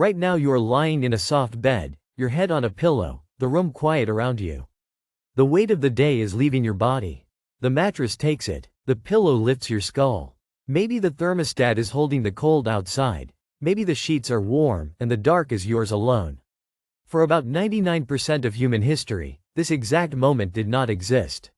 Right now you are lying in a soft bed, your head on a pillow, the room quiet around you. The weight of the day is leaving your body. The mattress takes it, the pillow lifts your skull. Maybe the thermostat is holding the cold outside, maybe the sheets are warm and the dark is yours alone. For about 99% of human history, this exact moment did not exist.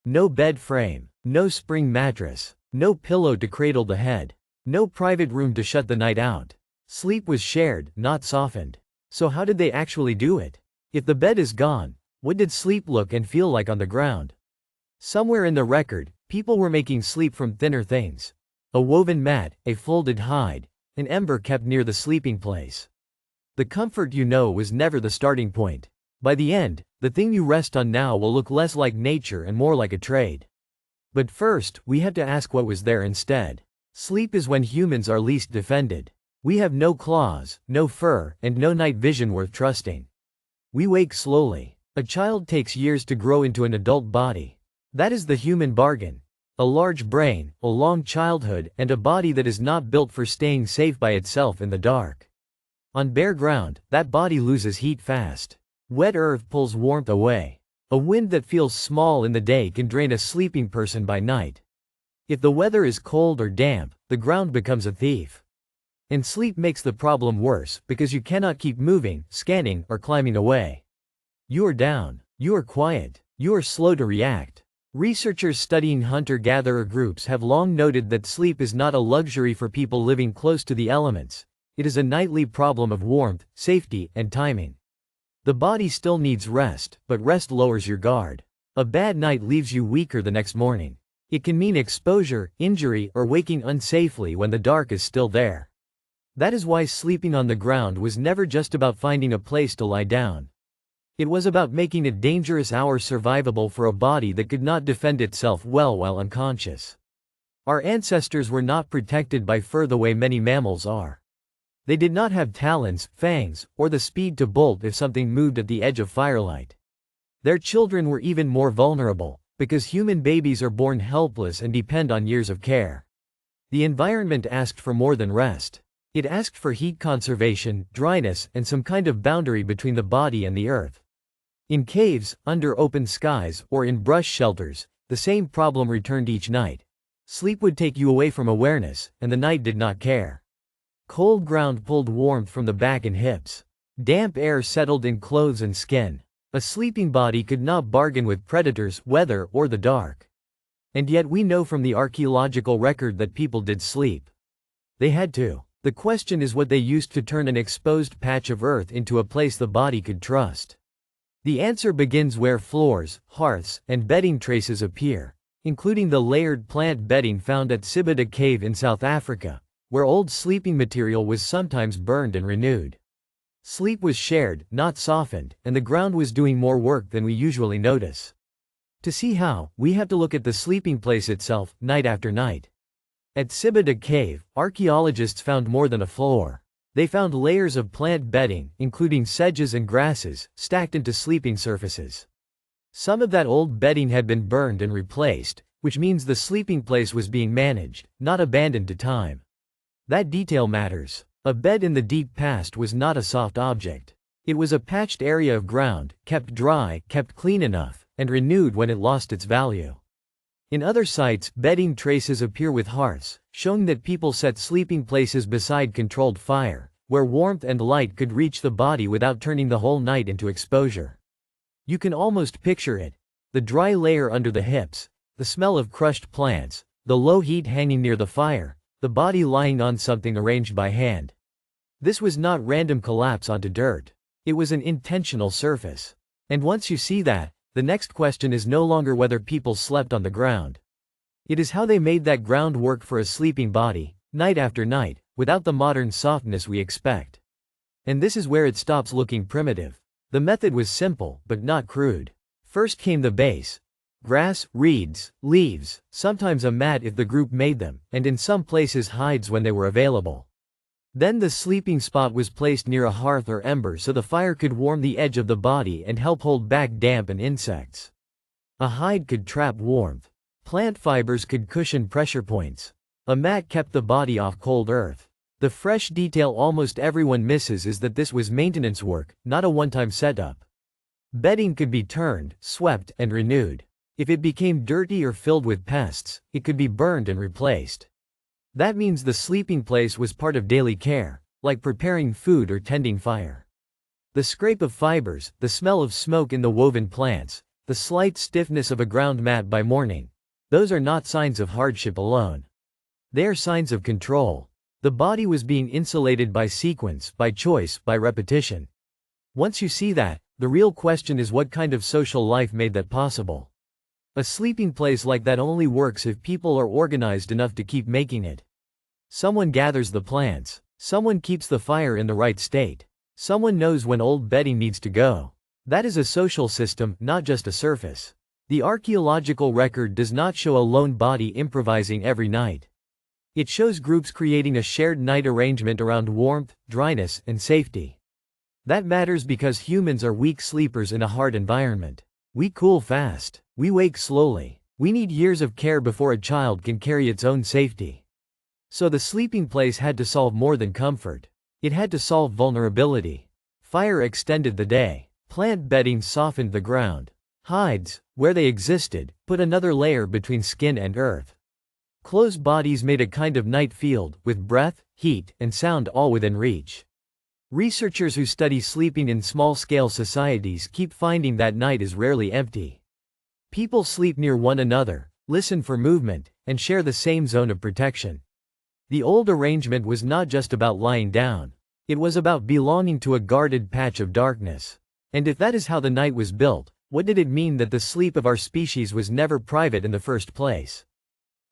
No bed frame, no spring mattress, no pillow to cradle the head, no private room to shut the night out. Sleep was shared, not softened. So how did they actually do it? If the bed is gone, what did sleep look and feel like on the ground? Somewhere in the record, people were making sleep from thinner things. A woven mat, a folded hide, an ember kept near the sleeping place. The comfort you know was never the starting point. By the end, the thing you rest on now will look less like nature and more like a trade. But first, we have to ask what was there instead. Sleep is when humans are least defended. We have no claws, no fur, and no night vision worth trusting. We wake slowly. A child takes years to grow into an adult body. That is the human bargain. A large brain, a long childhood, and a body that is not built for staying safe by itself in the dark. On bare ground, that body loses heat fast. Wet earth pulls warmth away. A wind that feels small in the day can drain a sleeping person by night. If the weather is cold or damp, the ground becomes a thief. And sleep makes the problem worse because you cannot keep moving, scanning, or climbing away. You are down. You are quiet. You are slow to react. Researchers studying hunter-gatherer groups have long noted that sleep is not a luxury for people living close to the elements. It is a nightly problem of warmth, safety, and timing. The body still needs rest, but rest lowers your guard. A bad night leaves you weaker the next morning. It can mean exposure, injury, or waking unsafely when the dark is still there. That is why sleeping on the ground was never just about finding a place to lie down. It was about making it dangerous hours survivable for a body that could not defend itself well while unconscious. Our ancestors were not protected by fur the way many mammals are. They did not have talons, fangs, or the speed to bolt if something moved at the edge of firelight. Their children were even more vulnerable, because human babies are born helpless and depend on years of care. The environment asked for more than rest. It asked for heat conservation, dryness, and some kind of boundary between the body and the earth. In caves, under open skies, or in brush shelters, the same problem returned each night. Sleep would take you away from awareness, and the night did not care. Cold ground pulled warmth from the back and hips. Damp air settled in clothes and skin. A sleeping body could not bargain with predators, weather, or the dark. And yet we know from the archaeological record that people did sleep. They had to. The question is what they used to turn an exposed patch of earth into a place the body could trust. The answer begins where floors, hearths, and bedding traces appear, including the layered plant bedding found at Sibida Cave in South Africa, where old sleeping material was sometimes burned and renewed. Sleep was shared, not softened, and the ground was doing more work than we usually notice. To see how, we have to look at the sleeping place itself, night after night. At Sibida Cave, archaeologists found more than a floor. They found layers of plant bedding, including sedges and grasses, stacked into sleeping surfaces. Some of that old bedding had been burned and replaced, which means the sleeping place was being managed, not abandoned to time. That detail matters. A bed in the deep past was not a soft object. It was a patched area of ground, kept dry, kept clean enough, and renewed when it lost its value. In other sites, bedding traces appear with hearths, showing that people set sleeping places beside controlled fire, where warmth and light could reach the body without turning the whole night into exposure. You can almost picture it. The dry layer under the hips, the smell of crushed plants, the low heat hanging near the fire, the body lying on something arranged by hand. This was not random collapse onto dirt. It was an intentional surface. And once you see that, the next question is no longer whether people slept on the ground. It is how they made that ground work for a sleeping body, night after night, without the modern softness we expect. And this is where it stops looking primitive. The method was simple, but not crude. First came the base. Grass, reeds, leaves, sometimes a mat if the group made them, and in some places hides when they were available. Then the sleeping spot was placed near a hearth or ember so the fire could warm the edge of the body and help hold back damp and insects. A hide could trap warmth. Plant fibers could cushion pressure points. A mat kept the body off cold earth. The fresh detail almost everyone misses is that this was maintenance work, not a one-time setup. Bedding could be turned, swept, and renewed. If it became dirty or filled with pests, it could be burned and replaced. That means the sleeping place was part of daily care, like preparing food or tending fire. The scrape of fibers, the smell of smoke in the woven plants, the slight stiffness of a ground mat by morning, those are not signs of hardship alone. They are signs of control. The body was being insulated by sequence, by choice, by repetition. Once you see that, the real question is what kind of social life made that possible. A sleeping place like that only works if people are organized enough to keep making it. Someone gathers the plants. Someone keeps the fire in the right state. Someone knows when old bedding needs to go. That is a social system, not just a surface. The archaeological record does not show a lone body improvising every night. It shows groups creating a shared night arrangement around warmth, dryness, and safety. That matters because humans are weak sleepers in a hard environment. We cool fast. We wake slowly. We need years of care before a child can carry its own safety. So the sleeping place had to solve more than comfort. It had to solve vulnerability. Fire extended the day. Plant bedding softened the ground. Hides, where they existed, put another layer between skin and earth. Closed bodies made a kind of night field, with breath, heat, and sound all within reach. Researchers who study sleeping in small-scale societies keep finding that night is rarely empty. People sleep near one another, listen for movement, and share the same zone of protection. The old arrangement was not just about lying down. It was about belonging to a guarded patch of darkness. And if that is how the night was built, what did it mean that the sleep of our species was never private in the first place?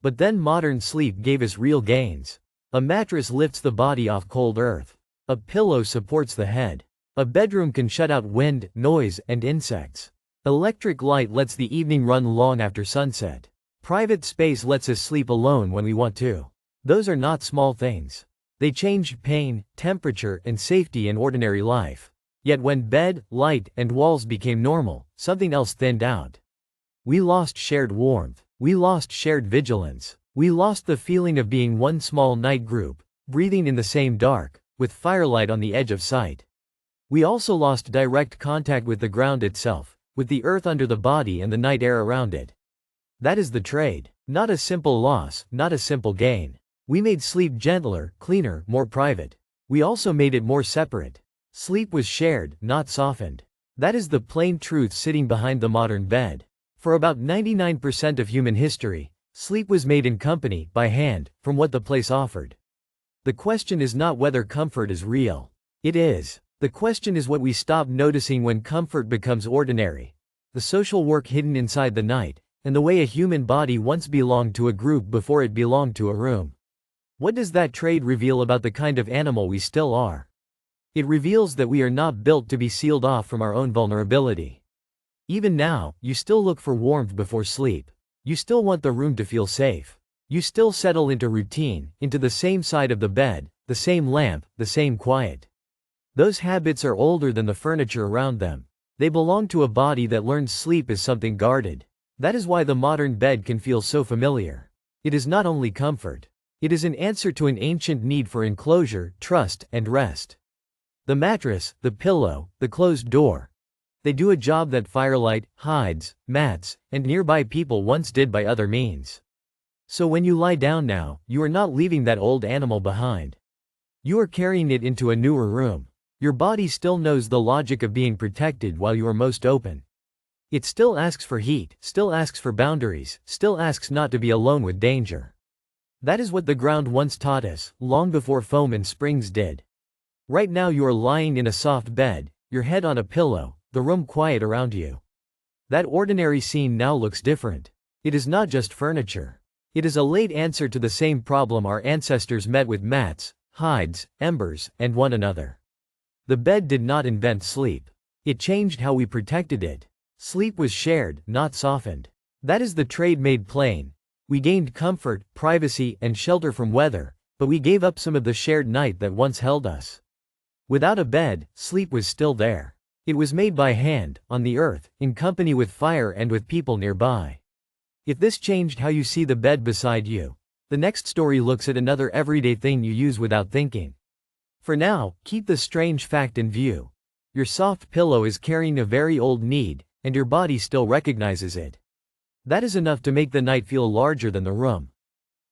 But then modern sleep gave us real gains. A mattress lifts the body off cold earth. A pillow supports the head. A bedroom can shut out wind, noise, and insects. Electric light lets the evening run long after sunset. Private space lets us sleep alone when we want to. Those are not small things. They changed pain, temperature, and safety in ordinary life. Yet when bed, light, and walls became normal, something else thinned out. We lost shared warmth. We lost shared vigilance. We lost the feeling of being one small night group, breathing in the same dark, with firelight on the edge of sight. We also lost direct contact with the ground itself, with the earth under the body and the night air around it. That is the trade. Not a simple loss, not a simple gain. We made sleep gentler, cleaner, more private. We also made it more separate. Sleep was shared, not softened. That is the plain truth sitting behind the modern bed. For about 99% of human history, sleep was made in company, by hand, from what the place offered. The question is not whether comfort is real. It is. The question is what we stop noticing when comfort becomes ordinary. The social work hidden inside the night, and the way a human body once belonged to a group before it belonged to a room. What does that trade reveal about the kind of animal we still are? It reveals that we are not built to be sealed off from our own vulnerability. Even now, you still look for warmth before sleep. You still want the room to feel safe. You still settle into routine, into the same side of the bed, the same lamp, the same quiet. Those habits are older than the furniture around them. They belong to a body that learns sleep is something guarded. That is why the modern bed can feel so familiar. It is not only comfort. It is an answer to an ancient need for enclosure, trust, and rest. The mattress, the pillow, the closed door. They do a job that firelight, hides, mats, and nearby people once did by other means. So when you lie down now, you are not leaving that old animal behind. You are carrying it into a newer room. Your body still knows the logic of being protected while you are most open. It still asks for heat, still asks for boundaries, still asks not to be alone with danger. That is what the ground once taught us, long before foam and springs did. Right now you are lying in a soft bed, your head on a pillow, the room quiet around you. That ordinary scene now looks different. It is not just furniture. It is a late answer to the same problem our ancestors met with: mats, hides, embers, and one another. The bed did not invent sleep. It changed how we protected it. Sleep was shared, not softened. That is the trade made plain. We gained comfort, privacy, and shelter from weather, but we gave up some of the shared night that once held us. Without a bed, sleep was still there. It was made by hand, on the earth, in company with fire and with people nearby. If this changed how you see the bed beside you, The next story looks at another everyday thing you use without thinking. For now, keep the strange fact in view. Your soft pillow is carrying a very old need, and your body still recognizes it. That is enough to make the night feel larger than the room.